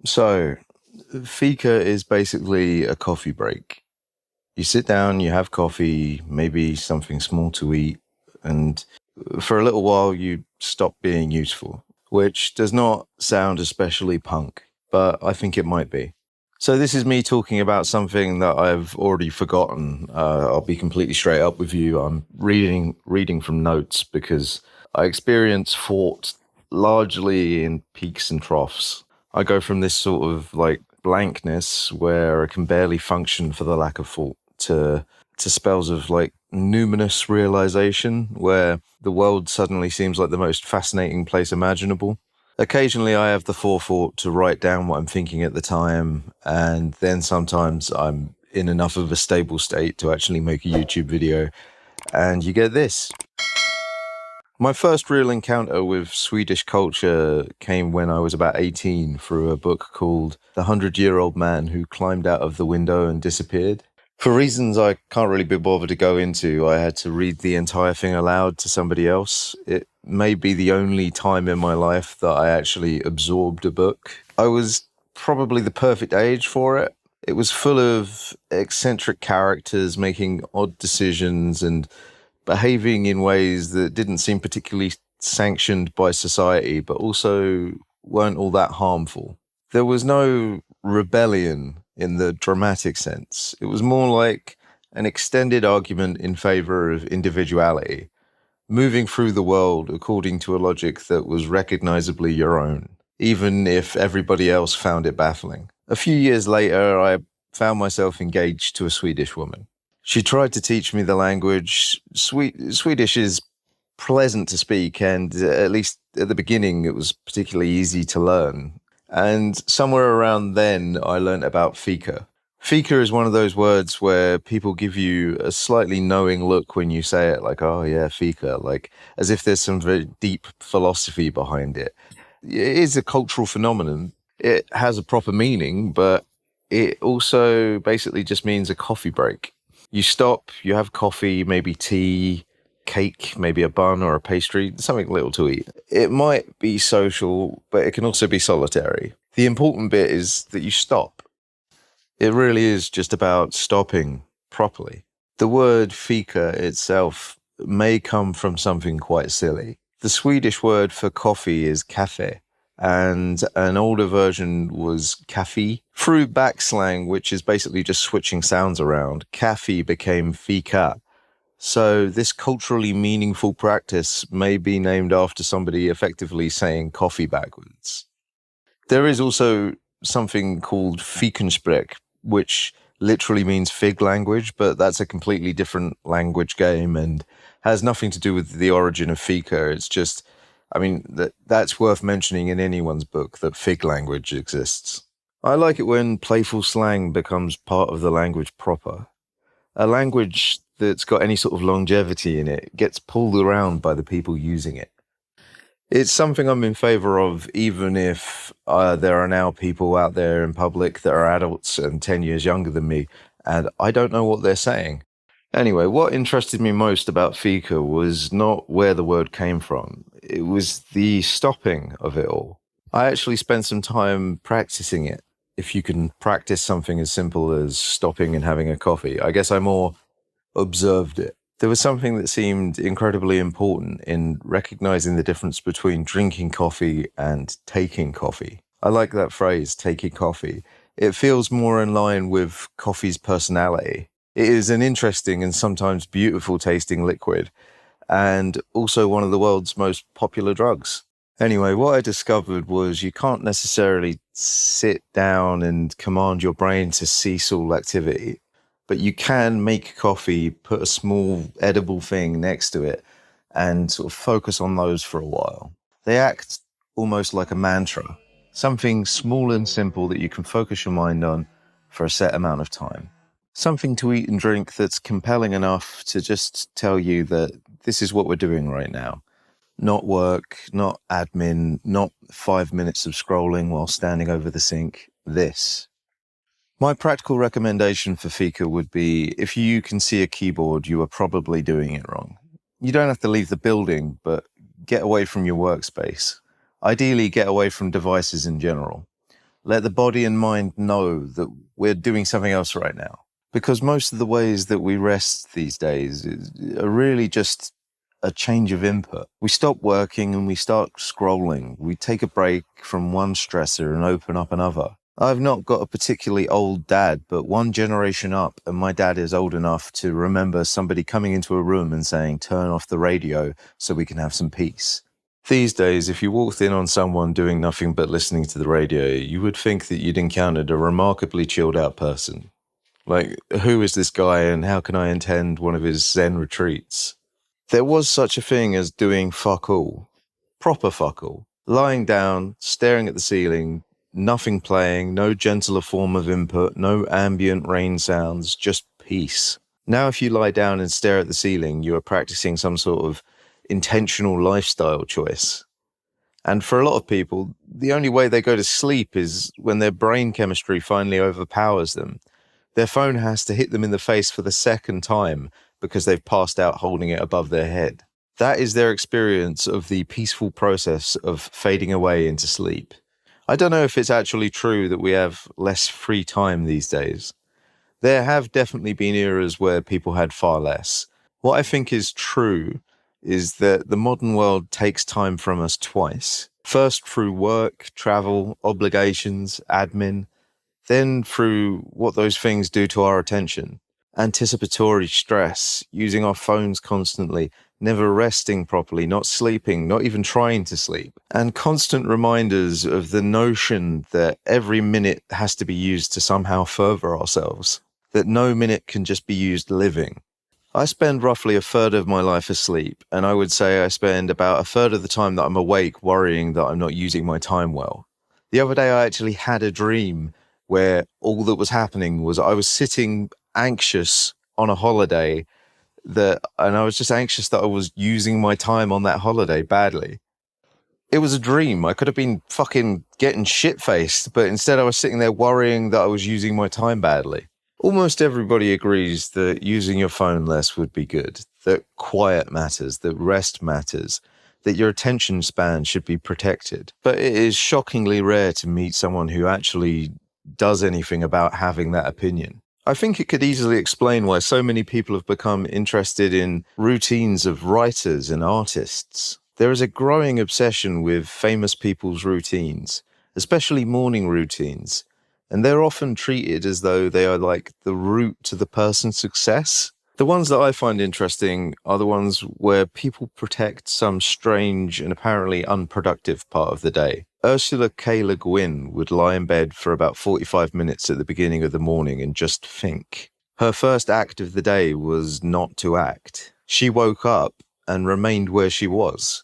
So, Fika is basically a coffee break. You sit down, you have coffee, maybe something small to eat, and for a little while you stop being useful, which does not sound especially punk, but I think it might be. So, this is me talking about something that I've already forgotten. I'll be completely straight up with you. I'm reading from notes because I experience thought largely in peaks and troughs. I go from this sort of like blankness where I can barely function for the lack of thought to spells of like numinous realization where the world suddenly seems like the most fascinating place imaginable. Occasionally, I have the forethought to write down what I'm thinking at the time, and then sometimes I'm in enough of a stable state to actually make a YouTube video, and you get this. My first real encounter with Swedish culture came when I was about 18 through a book called The 100-Year-Old Man Who Climbed Out of the Window and Disappeared. For reasons I can't really be bothered to go into, I had to read the entire thing aloud to somebody else. It may be the only time in my life that I actually absorbed a book. I was probably the perfect age for it. It was full of eccentric characters making odd decisions and behaving in ways that didn't seem particularly sanctioned by society, but also weren't all that harmful. There was no rebellion in the dramatic sense. It was more like an extended argument in favor of individuality, moving through the world according to a logic that was recognizably your own, even if everybody else found it baffling. A few years later, I found myself engaged to a Swedish woman. She tried to teach me the language. Swedish is pleasant to speak, and at least at the beginning, it was particularly easy to learn. And somewhere around then, I learnt about Fika. Fika is one of those words where people give you a slightly knowing look when you say it, like, oh, yeah, Fika, like as if there's some very deep philosophy behind it. It is a cultural phenomenon. It has a proper meaning, but it also basically just means a coffee break. You stop, you have coffee, maybe tea, cake, maybe a bun or a pastry, something little to eat. It might be social, but it can also be solitary. The important bit is that you stop. It really is just about stopping properly. The word fika itself may come from something quite silly. The Swedish word for coffee is kaffe, and an older version was kaffe. Through backslang, which is basically just switching sounds around, kaffe became fika. So this culturally meaningful practice may be named after somebody effectively saying coffee backwards. There is also something called Fikensprech, which literally means fig language, but that's a completely different language game and has nothing to do with the origin of Fika. It's just, I mean, that's worth mentioning in anyone's book that fig language exists. I like it when playful slang becomes part of the language proper. A language that's got any sort of longevity in it gets pulled around by the people using it. It's something I'm in favor of, even if there are now people out there in public that are adults and 10 years younger than me, and I don't know what they're saying. Anyway, what interested me most about Fika was not where the word came from, it was the stopping of it all. I actually spent some time practicing it. If you can practice something as simple as stopping and having a coffee, I guess I more observed it. There was something that seemed incredibly important in recognizing the difference between drinking coffee and taking coffee. I like that phrase, taking coffee. It feels more in line with coffee's personality. It is an interesting and sometimes beautiful tasting liquid, and also one of the world's most popular drugs. Anyway, what I discovered was you can't necessarily sit down and command your brain to cease all activity, but you can make coffee, put a small edible thing next to it, and sort of focus on those for a while. They act almost like a mantra, something small and simple that you can focus your mind on for a set amount of time. Something to eat and drink that's compelling enough to just tell you that this is what we're doing right now. Not work, not admin, not 5 minutes of scrolling while standing over the sink. This. My practical recommendation for Fika would be if you can see a keyboard, you are probably doing it wrong. You don't have to leave the building, but get away from your workspace. Ideally, get away from devices in general. Let the body and mind know that we're doing something else right now. Because most of the ways that we rest these days are really just a change of input. We stop working and we start scrolling. We take a break from one stressor and open up another. I've not got a particularly old dad, but one generation up, and my dad is old enough to remember somebody coming into a room and saying, "Turn off the radio so we can have some peace." These days, if you walked in on someone doing nothing but listening to the radio, you would think that you'd encountered a remarkably chilled out person. Like, who is this guy and how can I attend one of his Zen retreats? There was such a thing as doing fuck all. Proper fuck all. Lying down, staring at the ceiling, nothing playing, no gentler form of input, no ambient rain sounds, just peace. Now if you lie down and stare at the ceiling, you are practicing some sort of intentional lifestyle choice. And for a lot of people, the only way they go to sleep is when their brain chemistry finally overpowers them. Their phone has to hit them in the face for the second time because they've passed out holding it above their head. That is their experience of the peaceful process of fading away into sleep. I don't know if it's actually true that we have less free time these days. There have definitely been eras where people had far less. What I think is true is that the modern world takes time from us twice. First through work, travel, obligations, admin, then through what those things do to our attention. Anticipatory stress, using our phones constantly, never resting properly, not sleeping, not even trying to sleep, and constant reminders of the notion that every minute has to be used to somehow further ourselves, that no minute can just be used living. I spend roughly a third of my life asleep, and I would say I spend about a third of the time that I'm awake worrying that I'm not using my time well. The other day I actually had a dream where all that was happening was I was sitting anxious on a holiday and I was just anxious that I was using my time on that holiday badly. It was a dream. I could have been fucking getting shit-faced, but instead I was sitting there worrying that I was using my time badly. Almost everybody agrees that using your phone less would be good, that quiet matters, that rest matters, that your attention span should be protected. But it is shockingly rare to meet someone who actually does anything about having that opinion. I think it could easily explain why so many people have become interested in routines of writers and artists. There is a growing obsession with famous people's routines, especially morning routines, and they're often treated as though they are like the route to the person's success. The ones that I find interesting are the ones where people protect some strange and apparently unproductive part of the day. Ursula K. Le Guin would lie in bed for about 45 minutes at the beginning of the morning and just think. Her first act of the day was not to act. She woke up and remained where she was.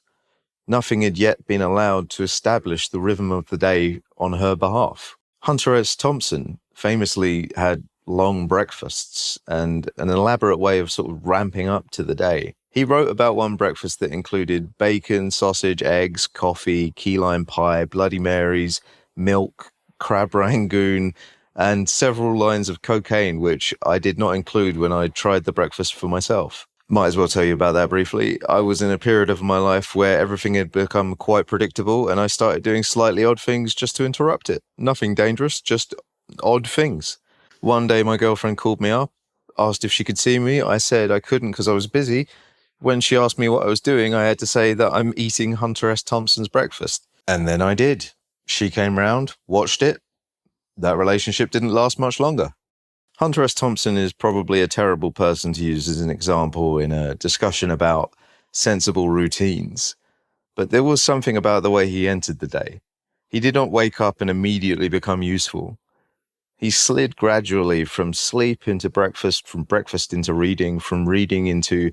Nothing had yet been allowed to establish the rhythm of the day on her behalf. Hunter S. Thompson famously had long breakfasts and an elaborate way of sort of ramping up to the day. He wrote about one breakfast that included bacon, sausage, eggs, coffee, key lime pie, Bloody Marys, milk, crab rangoon, and several lines of cocaine, which I did not include when I tried the breakfast for myself. Might as well tell you about that briefly. I was in a period of my life where everything had become quite predictable, and I started doing slightly odd things just to interrupt it. Nothing dangerous, just odd things. One day my girlfriend called me up, asked if she could see me. I said I couldn't because I was busy. When she asked me what I was doing, I had to say that I'm eating Hunter S. Thompson's breakfast. And then I did. She came round, watched it. That relationship didn't last much longer. Hunter S. Thompson is probably a terrible person to use as an example in a discussion about sensible routines. But there was something about the way he entered the day. He did not wake up and immediately become useful. He slid gradually from sleep into breakfast, from breakfast into reading, from reading into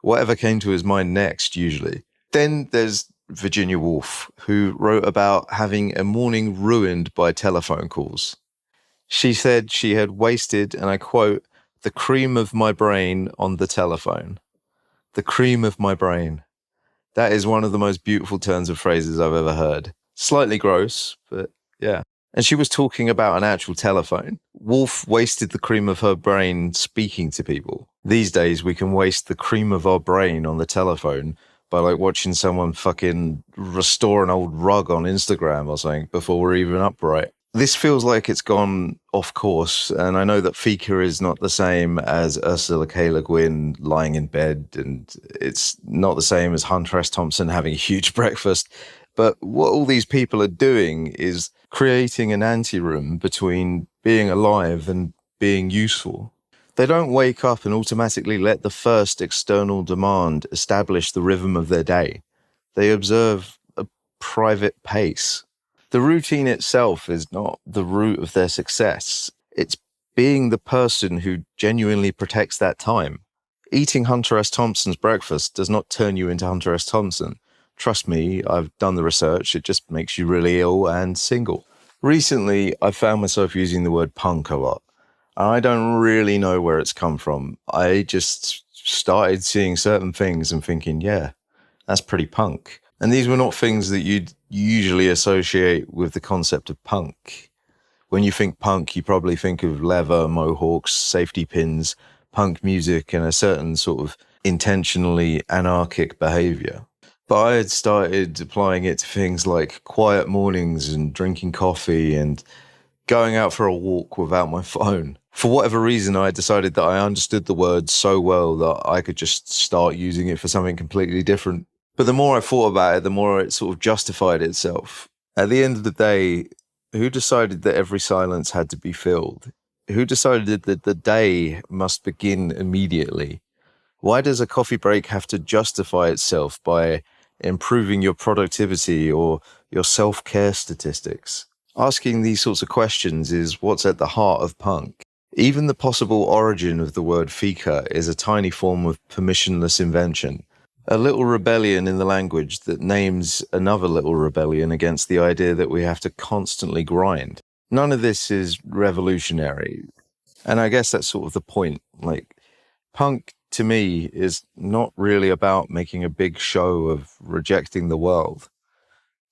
whatever came to his mind next, usually. Then there's Virginia Woolf, who wrote about having a morning ruined by telephone calls. She said she had wasted, and I quote, "the cream of my brain on the telephone." The cream of my brain. That is one of the most beautiful turns of phrases I've ever heard. Slightly gross, but yeah. And she was talking about an actual telephone. Woolf wasted the cream of her brain speaking to people. These days, we can waste the cream of our brain on the telephone by like watching someone fucking restore an old rug on Instagram or something before we're even upright. This feels like it's gone off course, and I know that Fika is not the same as Ursula K. Le Guin lying in bed, and it's not the same as Hunter S. Thompson having a huge breakfast. But what all these people are doing is creating an anteroom between being alive and being useful. They don't wake up and automatically let the first external demand establish the rhythm of their day. They observe a private pace. The routine itself is not the root of their success. It's being the person who genuinely protects that time. Eating Hunter S. Thompson's breakfast does not turn you into Hunter S. Thompson. Trust me, I've done the research. It just makes you really ill and single. Recently, I found myself using the word punk a lot. I don't really know where it's come from. I just started seeing certain things and thinking, yeah, that's pretty punk. And these were not things that you'd usually associate with the concept of punk. When you think punk, you probably think of leather, mohawks, safety pins, punk music, and a certain sort of intentionally anarchic behavior. But I had started applying it to things like quiet mornings and drinking coffee and going out for a walk without my phone. For whatever reason, I decided that I understood the word so well that I could just start using it for something completely different. But the more I thought about it, the more it sort of justified itself. At the end of the day, who decided that every silence had to be filled? Who decided that the day must begin immediately? Why does a coffee break have to justify itself by improving your productivity or your self-care statistics? Asking these sorts of questions is what's at the heart of punk. Even the possible origin of the word fika is a tiny form of permissionless invention, a little rebellion in the language that names another little rebellion against the idea that we have to constantly grind. None of this is revolutionary. And I guess that's sort of the point. Like, punk to me is not really about making a big show of rejecting the world.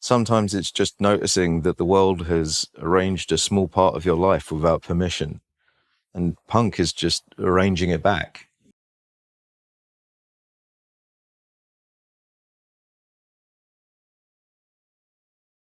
Sometimes it's just noticing that the world has arranged a small part of your life without permission, and punk is just arranging it back.